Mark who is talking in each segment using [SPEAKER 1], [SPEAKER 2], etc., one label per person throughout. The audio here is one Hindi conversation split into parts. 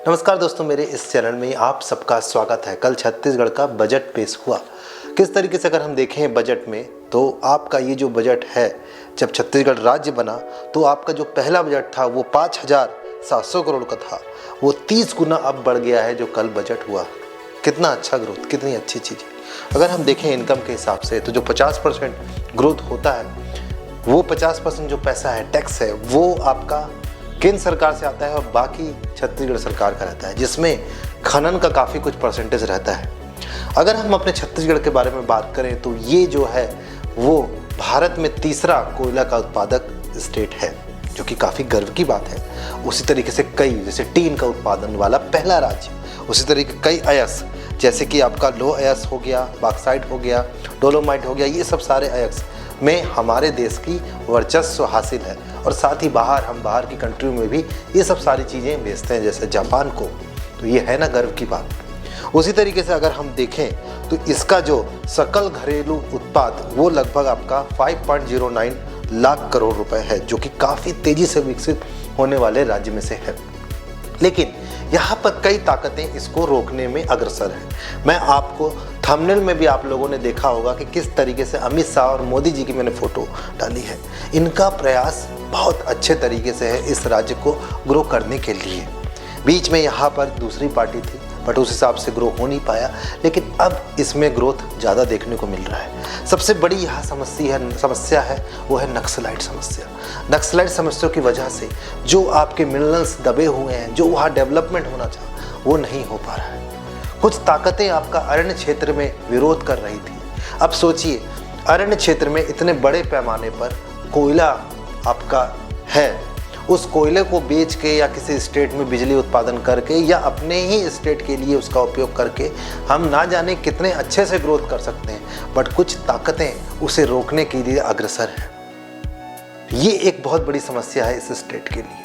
[SPEAKER 1] नमस्कार दोस्तों, मेरे इस चैनल में आप सबका स्वागत है। कल छत्तीसगढ़ का बजट पेश हुआ। किस तरीके से अगर हम देखें बजट में, तो आपका ये जो बजट है, जब छत्तीसगढ़ राज्य बना तो आपका जो पहला बजट था वो 5,700 करोड़ का था, वो 30 गुना अब बढ़ गया है जो कल बजट हुआ। कितना अच्छा ग्रोथ, कितनी अच्छी चीज़ है। अगर हम देखें इनकम के हिसाब से, तो जो 50% ग्रोथ होता है, वो 50% जो पैसा है, टैक्स है, वो आपका केंद्र सरकार से आता है और बाकी छत्तीसगढ़ सरकार का रहता है, जिसमें खनन का काफ़ी कुछ परसेंटेज रहता है। अगर हम अपने छत्तीसगढ़ के बारे में बात करें तो ये जो है वो भारत में तीसरा कोयला का उत्पादक स्टेट है, जो कि काफ़ी गर्व की बात है। उसी तरीके से कई, जैसे टीन का उत्पादन वाला पहला राज्य, उसी तरीके कई अयस्क, जैसे कि आपका लो अयस्क हो गया, बॉक्साइट हो गया, डोलोमाइट हो गया, ये सब सारे अयस्क में हमारे देश की वर्चस्व हासिल है। और साथ ही हम बाहर की कंट्री में भी ये सब सारी चीज़ें बेचते हैं, जैसे जापान को। तो ये है ना गर्व की बात। उसी तरीके से अगर हम देखें तो इसका जो सकल घरेलू उत्पाद वो लगभग आपका 5.09 लाख करोड़ रुपए है, जो कि काफ़ी तेज़ी से विकसित होने वाले राज्य में से है। लेकिन यहाँ पर कई ताकतें इसको रोकने में अग्रसर हैं। मैं आपको थंबनेल में भी आप लोगों ने देखा होगा कि किस तरीके से अमित शाह और मोदी जी की मैंने फ़ोटो डाली है। इनका प्रयास बहुत अच्छे तरीके से है इस राज्य को ग्रो करने के लिए। बीच में यहाँ पर दूसरी पार्टी थी, बट उस हिसाब से ग्रो हो नहीं पाया, लेकिन अब इसमें ग्रोथ ज़्यादा देखने को मिल रहा है। सबसे बड़ी यहाँ समस्या है वो है नक्सलाइट समस्या। नक्सलाइट समस्या की वजह से जो आपके मिनरल्स दबे हुए हैं, जो वहाँ डेवलपमेंट होना था, वो नहीं हो पा रहा है। कुछ ताकतें आपका अरण्य क्षेत्र में विरोध कर रही थी। अब सोचिए, अरण्य क्षेत्र में इतने बड़े पैमाने पर कोयला आपका है, उस कोयले को बेच के या किसी स्टेट में बिजली उत्पादन करके या अपने ही स्टेट के लिए उसका उपयोग करके हम ना जाने कितने अच्छे से ग्रोथ कर सकते हैं, बट कुछ ताकतें उसे रोकने के लिए अग्रसर हैं। ये एक बहुत बड़ी समस्या है इस स्टेट के लिए।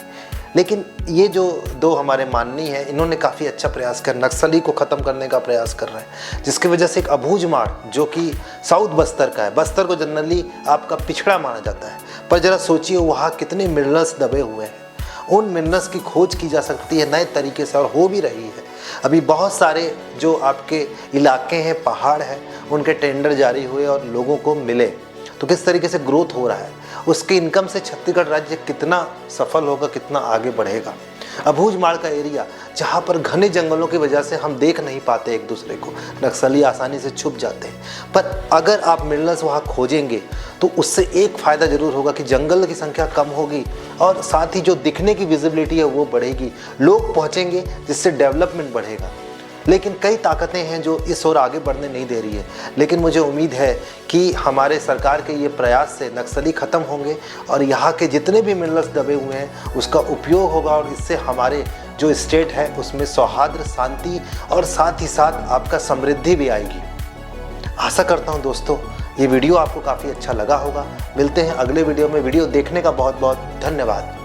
[SPEAKER 1] लेकिन ये जो दो हमारे माननीय हैं, इन्होंने काफ़ी अच्छा प्रयास कर नक्सली को ख़त्म करने का प्रयास कर रहे हैं, जिसकी वजह से एक अबूझमाड़ जो कि साउथ बस्तर का है, बस्तर को जनरली आपका पिछड़ा माना जाता है, पर ज़रा सोचिए वहाँ कितने मिनरल्स दबे हुए हैं। उन मिनरल्स की खोज की जा सकती है नए तरीके से, और हो भी रही है। अभी बहुत सारे जो आपके इलाके हैं, पहाड़ हैं, उनके टेंडर जारी हुए और लोगों को मिले। तो किस तरीके से ग्रोथ हो रहा है, उसके इनकम से छत्तीसगढ़ राज्य कितना सफल होगा, कितना आगे बढ़ेगा। अबूझमाड़ का एरिया, जहाँ पर घने जंगलों की वजह से हम देख नहीं पाते एक दूसरे को, नक्सली आसानी से छुप जाते हैं, पर अगर आप मिनरल्स वहाँ खोजेंगे तो उससे एक फ़ायदा ज़रूर होगा कि जंगल की संख्या कम होगी और साथ ही जो दिखने की विजिबिलिटी है वो बढ़ेगी, लोग पहुँचेंगे, जिससे डेवलपमेंट बढ़ेगा। लेकिन कई ताकतें हैं जो इस ओर आगे बढ़ने नहीं दे रही है। लेकिन मुझे उम्मीद है कि हमारे सरकार के ये प्रयास से नक्सली ख़त्म होंगे और यहाँ के जितने भी मिनरल्स दबे हुए हैं उसका उपयोग होगा, और इससे हमारे जो स्टेट है उसमें सौहार्द, शांति और साथ ही साथ आपका समृद्धि भी आएगी। आशा करता हूँ दोस्तों ये वीडियो आपको काफ़ी अच्छा लगा होगा। मिलते हैं अगले वीडियो में। वीडियो देखने का बहुत बहुत धन्यवाद।